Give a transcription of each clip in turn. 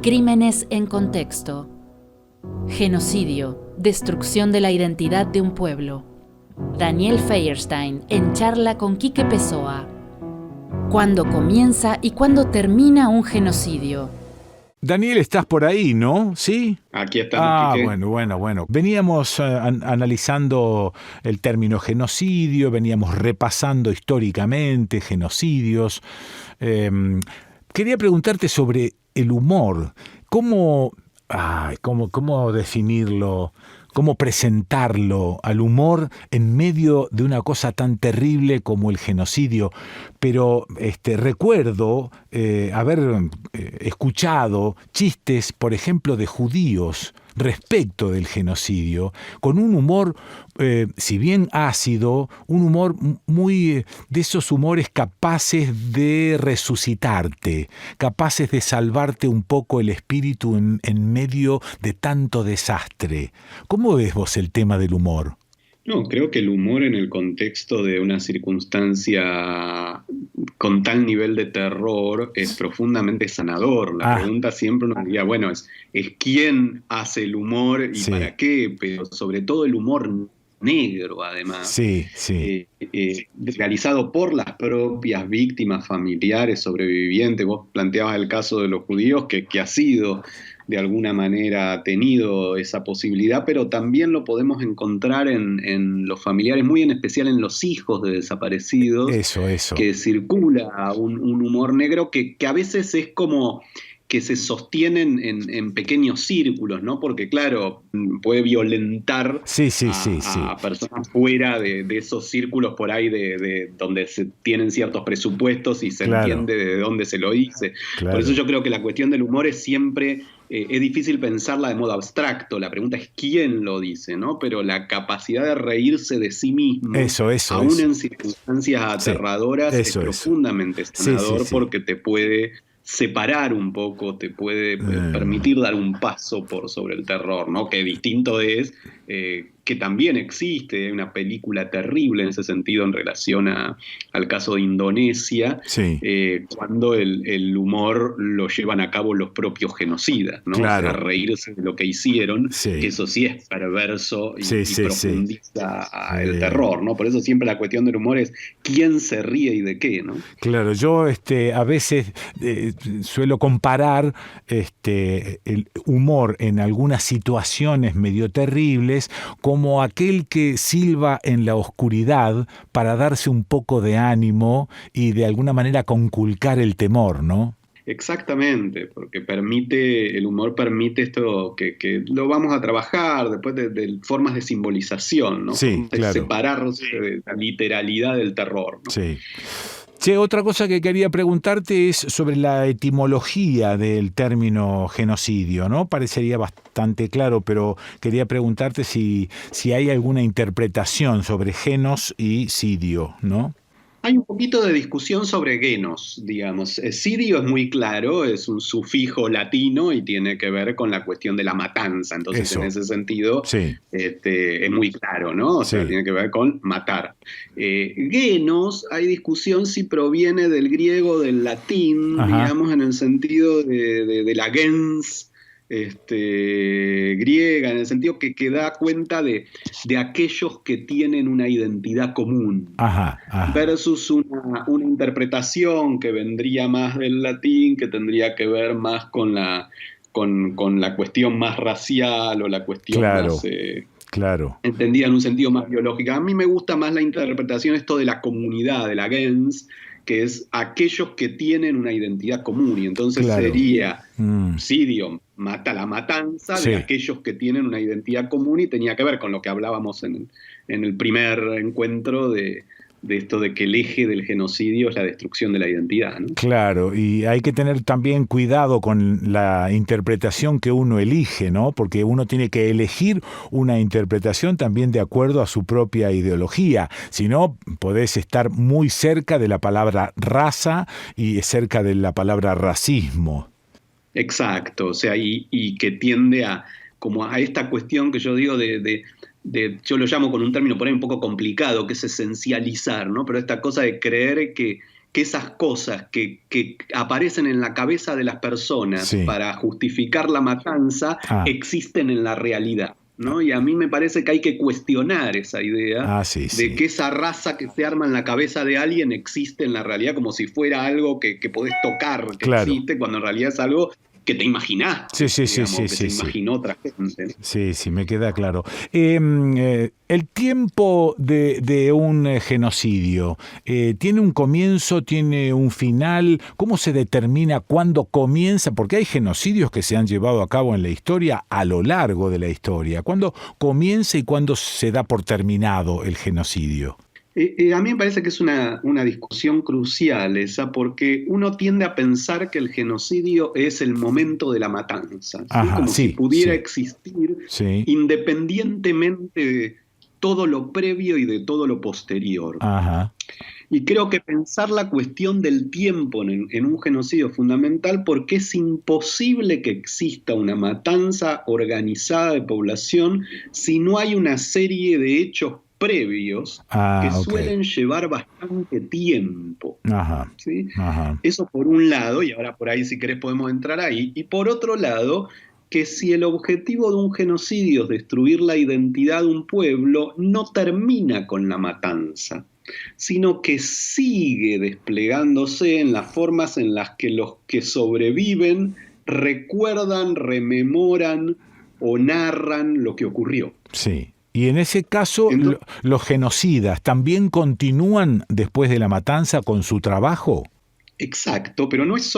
Crímenes en contexto. Genocidio, destrucción de la identidad de un pueblo. Daniel Feierstein en charla con Quique Pessoa. ¿Cuándo comienza y cuándo termina un genocidio? Daniel, estás por ahí, ¿no? ¿Sí? Aquí estamos, Quique. Bueno. Veníamos analizando el término genocidio, veníamos repasando históricamente genocidios. Quería preguntarte sobre el humor. ¿Cómo definirlo? ¿Cómo presentarlo al humor en medio de una cosa tan terrible como el genocidio? Pero recuerdo haber escuchado chistes, por ejemplo, de judíos respecto del genocidio, con un humor, si bien ácido, un humor muy de esos humores capaces de resucitarte, capaces de salvarte un poco el espíritu en medio de tanto desastre. ¿Cómo ves vos el tema del humor? No, creo que el humor en el contexto de una circunstancia con tal nivel de terror es profundamente sanador. La pregunta siempre uno diría, bueno, es quién hace el humor y para qué, pero sobre todo el humor negro, además, realizado por las propias víctimas, familiares, sobrevivientes. Vos planteabas el caso de los judíos, que ha sido de alguna manera ha tenido esa posibilidad, pero también lo podemos encontrar en los familiares, muy en especial en los hijos de desaparecidos, que circula un humor negro que a veces es como que se sostienen en pequeños círculos, ¿no? Porque, claro, puede violentar a personas fuera de esos círculos por ahí de donde se tienen ciertos presupuestos y se entiende de dónde se lo dice. Por eso yo creo que la cuestión del humor es siempre... es difícil pensarla de modo abstracto, la pregunta es quién lo dice, ¿no? Pero la capacidad de reírse de sí mismo, aún en circunstancias aterradoras, es profundamente sanador porque te puede separar un poco, te puede permitir dar un paso por sobre el terror, ¿no? Que distinto es que también existe una película terrible en ese sentido en relación al caso de Indonesia, cuando el humor lo llevan a cabo los propios genocidas, ¿no? Claro. O sea, reírse de lo que hicieron, que eso sí es perverso y profundiza el terror, ¿no? Por eso siempre la cuestión del humor es quién se ríe y de qué, ¿no? Claro, yo a veces suelo comparar el humor en algunas situaciones medio terribles como aquel que silba en la oscuridad para darse un poco de ánimo y de alguna manera conculcar el temor, ¿no? Exactamente, porque el humor permite esto que lo vamos a trabajar después de formas de simbolización, ¿no? Sí, claro. Separarse de la literalidad del terror, ¿no? Sí. Che, otra cosa que quería preguntarte es sobre la etimología del término genocidio, ¿no? Parecería bastante claro, pero quería preguntarte si hay alguna interpretación sobre genos y sidio, ¿no? Hay un poquito de discusión sobre genos, digamos. Sidio es muy claro, es un sufijo latino y tiene que ver con la cuestión de la matanza. Entonces, en ese sentido, es muy claro, ¿no? O sea, tiene que ver con matar. Genos, hay discusión si proviene del griego o del latín, digamos, en el sentido de la gens griega, en el sentido que da cuenta de aquellos que tienen una identidad común, versus una interpretación que vendría más del latín, que tendría que ver más con la cuestión más racial o la cuestión más... entendida en un sentido más biológico. A mí me gusta más la interpretación esto de la comunidad, de la gens, que es aquellos que tienen una identidad común, y entonces sería sidio, la matanza de aquellos que tienen una identidad común, y tenía que ver con lo que hablábamos en el primer encuentro de esto de que el eje del genocidio es la destrucción de la identidad, ¿no? Claro, y hay que tener también cuidado con la interpretación que uno elige, ¿no? Porque uno tiene que elegir una interpretación también de acuerdo a su propia ideología. Si no, podés estar muy cerca de la palabra raza y cerca de la palabra racismo. Exacto, o sea, y que tiende a esta cuestión que yo digo yo lo llamo con un término por ahí un poco complicado, que es esencializar, ¿no? Pero esta cosa de creer que que esas cosas que aparecen en la cabeza de las personas Sí. para justificar la matanza existen en la realidad, ¿no? Y a mí me parece que hay que cuestionar esa idea Sí, de que esa raza que se arma en la cabeza de alguien existe en la realidad, como si fuera algo que podés tocar, que Claro. existe, cuando en realidad es algo que te imaginaste, Sí, digamos, que se imaginó otra gente, ¿no? Sí, me queda claro. El tiempo de un genocidio, ¿tiene un comienzo, tiene un final? ¿Cómo se determina cuándo comienza? Porque hay genocidios que se han llevado a cabo en la historia a lo largo de la historia. ¿Cuándo comienza y cuándo se da por terminado el genocidio? A mí me parece que es una discusión crucial esa, porque uno tiende a pensar que el genocidio es el momento de la matanza, ¿sí? Ajá, Como si pudiera sí. existir Sí. independientemente de todo lo previo y de todo lo posterior. Ajá. Y creo que pensar la cuestión del tiempo en un genocidio es fundamental, porque es imposible que exista una matanza organizada de población si no hay una serie de hechos previos que suelen llevar bastante tiempo. Ajá. ¿Sí? Ajá. Eso por un lado, y ahora por ahí si querés podemos entrar ahí, y por otro lado, que si el objetivo de un genocidio es destruir la identidad de un pueblo, no termina con la matanza, sino que sigue desplegándose en las formas en las que los que sobreviven recuerdan, rememoran o narran lo que ocurrió. Sí. Y en ese caso, Entonces, ¿los genocidas también continúan después de la matanza con su trabajo? exacto, pero no es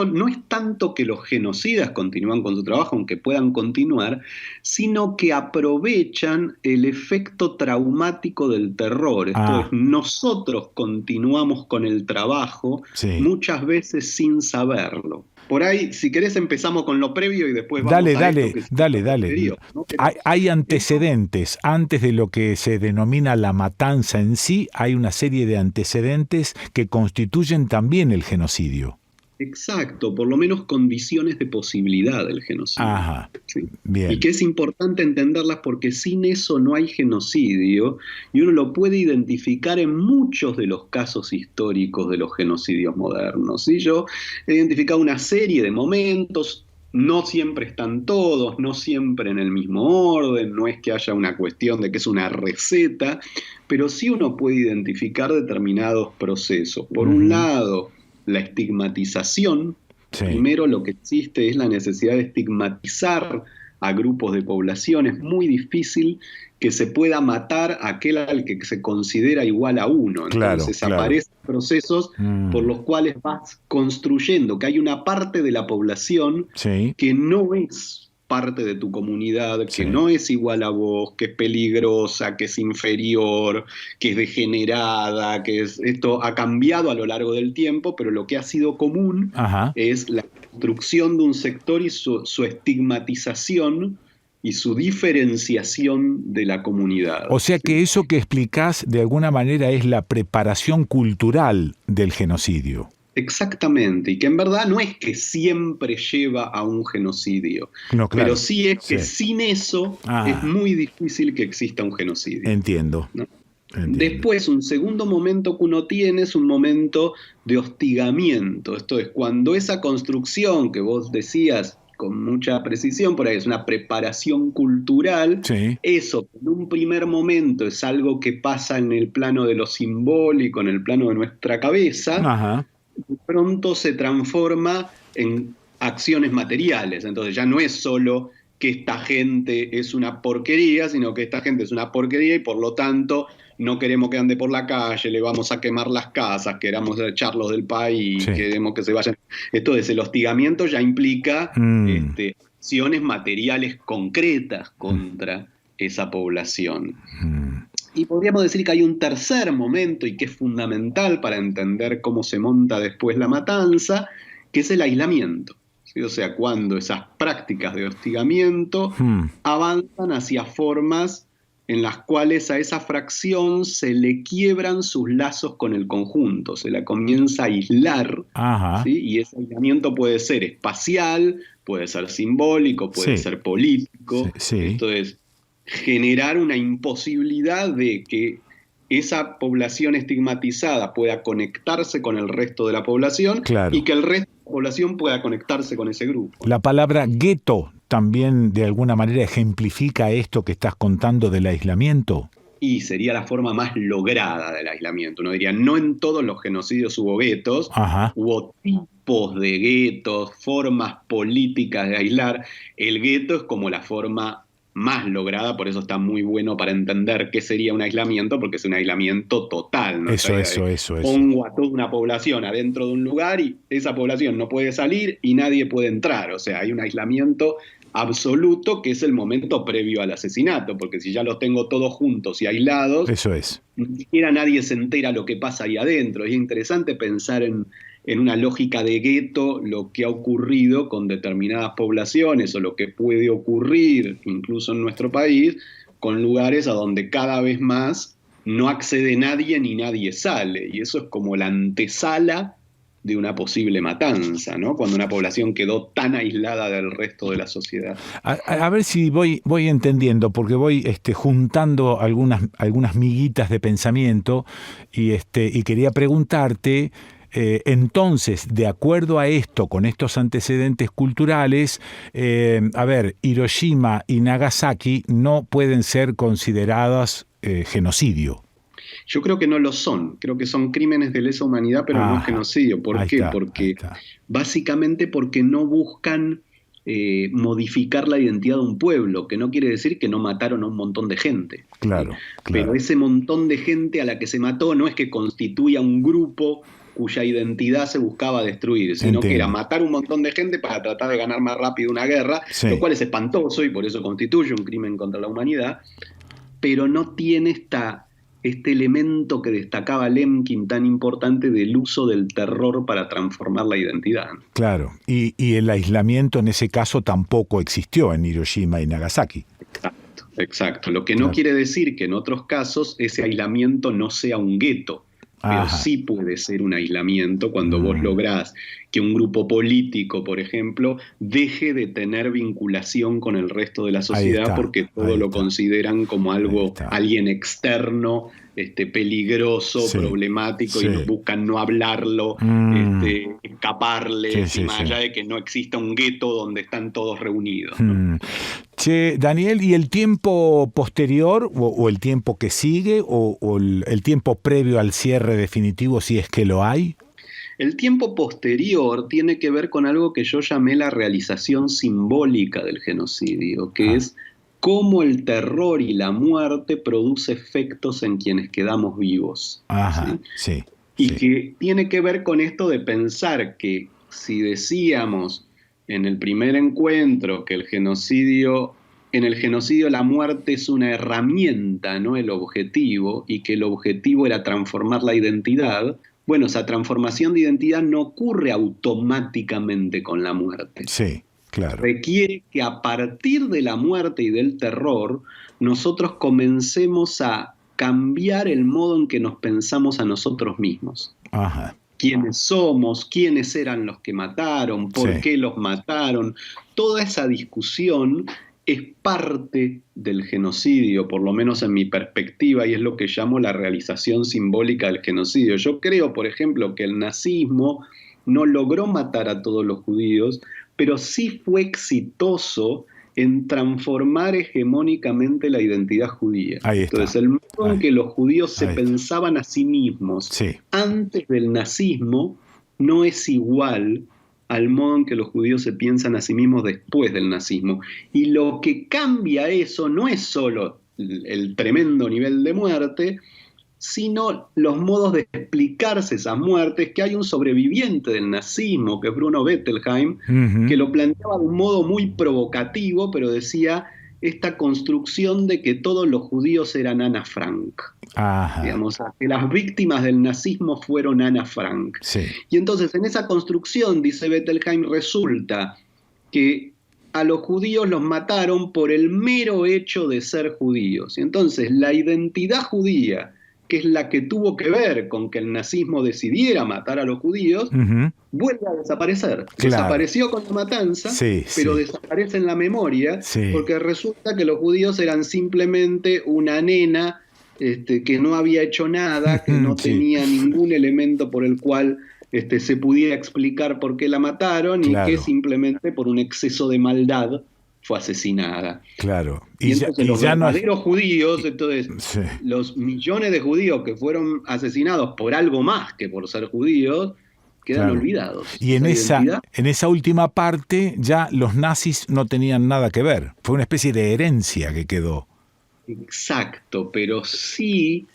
tanto que los genocidas continúan con su trabajo, aunque puedan continuar, sino que aprovechan el efecto traumático del terror. Esto es, nosotros continuamos con el trabajo, muchas veces sin saberlo. Por ahí, si querés, empezamos con lo previo y después vamos a esto que Dale. ¿no? Hay antecedentes. Antes de lo que se denomina la matanza en sí, hay una serie de antecedentes que constituyen también el genocidio. Exacto, por lo menos condiciones de posibilidad del genocidio. Ajá, ¿sí? bien. Y que es importante entenderlas, porque sin eso no hay genocidio, y uno lo puede identificar en muchos de los casos históricos de los genocidios modernos. ¿sí? Yo he identificado una serie de momentos, no siempre están todos, no siempre en el mismo orden, no es que haya una cuestión de que es una receta, pero sí uno puede identificar determinados procesos. Por un lado, la estigmatización. Primero, lo que existe es la necesidad de estigmatizar a grupos de población. Es muy difícil que se pueda matar a aquel al que se considera igual a uno. Entonces aparecen procesos por los cuales vas construyendo que hay una parte de la población que no es parte de tu comunidad, que no es igual a vos, que es peligrosa, que es inferior, que es degenerada, esto ha cambiado a lo largo del tiempo, pero lo que ha sido común es la construcción de un sector y su estigmatización y su diferenciación de la comunidad. O sea que eso que explicás de alguna manera es la preparación cultural del genocidio. Exactamente, y que en verdad no es que siempre lleva a un genocidio, pero sí es que sin eso es muy difícil que exista un genocidio. Entiendo. ¿no? Después, un segundo momento que uno tiene es un momento de hostigamiento. Esto es cuando esa construcción que vos decías con mucha precisión, por ahí es una preparación cultural, eso en un primer momento es algo que pasa en el plano de lo simbólico, en el plano de nuestra cabeza, de pronto se transforma en acciones materiales. Entonces ya no es solo que esta gente es una porquería, sino que esta gente es una porquería y por lo tanto no queremos que ande por la calle, le vamos a quemar las casas, queremos echarlos del país, queremos que se vayan. Esto es, el hostigamiento ya implica acciones materiales concretas contra esa población. Y podríamos decir que hay un tercer momento, y que es fundamental para entender cómo se monta después la matanza, que es el aislamiento. ¿sí? O sea, cuando esas prácticas de hostigamiento avanzan hacia formas en las cuales a esa fracción se le quiebran sus lazos con el conjunto, se la comienza a aislar, ¿sí? Y ese aislamiento puede ser espacial, puede ser simbólico, puede ser político. Esto es generar una imposibilidad de que esa población estigmatizada pueda conectarse con el resto de la población, claro, y que el resto de la población pueda conectarse con ese grupo. La palabra gueto también de alguna manera ejemplifica esto que estás contando del aislamiento. Y sería la forma más lograda del aislamiento. Uno diría, no en todos los genocidios hubo guetos, Ajá. hubo tipos de guetos, formas políticas de aislar. El gueto es como la forma más lograda, por eso está muy bueno para entender qué sería un aislamiento, porque es un aislamiento total, ¿no? Eso. Pongo a toda una población adentro de un lugar y esa población no puede salir y nadie puede entrar. O sea, hay un aislamiento absoluto, que es el momento previo al asesinato, porque si ya los tengo todos juntos y aislados, Eso es. ni siquiera nadie se entera lo que pasa ahí adentro. Es interesante pensar en una lógica de gueto lo que ha ocurrido con determinadas poblaciones o lo que puede ocurrir incluso en nuestro país con lugares a donde cada vez más no accede nadie ni nadie sale, y eso es como la antesala de una posible matanza, ¿no? Cuando una población quedó tan aislada del resto de la sociedad. A ver si voy entendiendo, porque voy juntando algunas miguitas de pensamiento y quería preguntarte, entonces, de acuerdo a esto, con estos antecedentes culturales, Hiroshima y Nagasaki no pueden ser consideradas genocidio. Yo creo que no lo son, creo que son crímenes de lesa humanidad, pero no genocidio. ¿Por qué? Porque básicamente porque no buscan modificar la identidad de un pueblo, que no quiere decir que no mataron a un montón de gente. Claro. Pero ese montón de gente a la que se mató no es que constituya un grupo cuya identidad se buscaba destruir, sino que era matar un montón de gente para tratar de ganar más rápido una guerra, lo cual es espantoso y por eso constituye un crimen contra la humanidad, pero no tiene este elemento que destacaba Lemkin tan importante del uso del terror para transformar la identidad. Claro, y el aislamiento en ese caso tampoco existió en Hiroshima y Nagasaki. Exacto. Lo que no quiere decir que en otros casos ese aislamiento no sea un gueto, pero sí puede ser un aislamiento cuando vos lográs que un grupo político, por ejemplo, deje de tener vinculación con el resto de la sociedad porque todo lo consideran como alguien externo, peligroso, problemático, y buscan no hablarlo, escaparle, más allá de que no exista un gueto donde están todos reunidos, ¿no? Che, Daniel, ¿y el tiempo posterior o el tiempo que sigue o el tiempo previo al cierre definitivo, si es que lo hay? El tiempo posterior tiene que ver con algo que yo llamé la realización simbólica del genocidio, que es cómo el terror y la muerte produce efectos en quienes quedamos vivos. Que tiene que ver con esto de pensar que si decíamos en el primer encuentro que en el genocidio la muerte es una herramienta, no el objetivo, y que el objetivo era transformar la identidad. Bueno, esa transformación de identidad no ocurre automáticamente con la muerte. Sí, claro. Requiere que a partir de la muerte y del terror, nosotros comencemos a cambiar el modo en que nos pensamos a nosotros mismos. Quiénes somos, quiénes eran los que mataron, por qué los mataron. Toda esa discusión es parte del genocidio, por lo menos en mi perspectiva, y es lo que llamo la realización simbólica del genocidio. Yo creo, por ejemplo, que el nazismo no logró matar a todos los judíos, pero sí fue exitoso en transformar hegemónicamente la identidad judía. Entonces, el modo en que los judíos se pensaban a sí mismos antes del nazismo no es igual al modo en que los judíos se piensan a sí mismos después del nazismo. Y lo que cambia eso no es solo el tremendo nivel de muerte, sino los modos de explicarse esas muertes, que hay un sobreviviente del nazismo, que es Bruno Bettelheim, que lo planteaba de un modo muy provocativo, pero decía esta construcción de que todos los judíos eran Ana Frank. Digamos, que las víctimas del nazismo fueron Ana Frank. Y entonces en esa construcción, dice Bettelheim, resulta que a los judíos los mataron por el mero hecho de ser judíos. Y entonces la identidad judía, que es la que tuvo que ver con que el nazismo decidiera matar a los judíos, vuelve a desaparecer. Desapareció con la matanza, pero desaparece en la memoria, porque resulta que los judíos eran simplemente una nena que no había hecho nada, que no Sí. tenía ningún elemento por el cual se pudiera explicar por qué la mataron y Claro. que simplemente por un exceso de maldad fue asesinada. Claro. Y entonces los ya no es... verdaderos judíos, entonces Sí. los millones de judíos que fueron asesinados por algo más que por ser judíos, quedan Claro. olvidados. Y en identidad, esa última parte ya los nazis no tenían nada que ver. Fue una especie de herencia que quedó. exacto, pero sí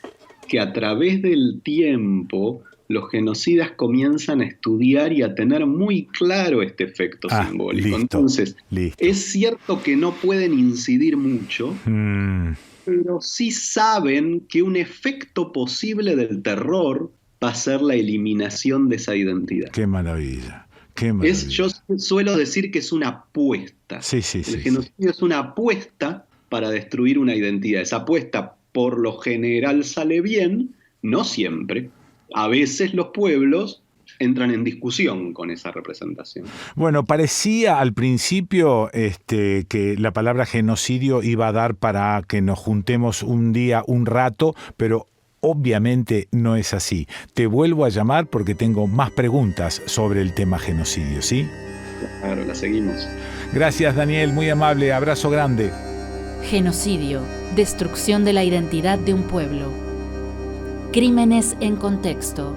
que a través del tiempo los genocidas comienzan a estudiar y a tener muy claro este efecto simbólico. Listo, Entonces, listo. es cierto que no pueden incidir mucho, Mm, pero sí saben que un efecto posible del terror va a ser la eliminación de esa identidad. qué maravilla. Qué maravilla. Yo suelo decir que es una apuesta. Sí, sí, El sí, genocidio es una apuesta para destruir una identidad. Esa apuesta por lo general sale bien, no siempre. A veces los pueblos entran en discusión con esa representación. Bueno, parecía al principio que la palabra genocidio iba a dar para que nos juntemos un día, un rato, pero obviamente no es así. Te vuelvo a llamar porque tengo más preguntas sobre el tema genocidio, ¿sí? Claro, la seguimos. Gracias, Daniel, muy amable, abrazo grande. Genocidio, destrucción de la identidad de un pueblo. Crímenes en contexto.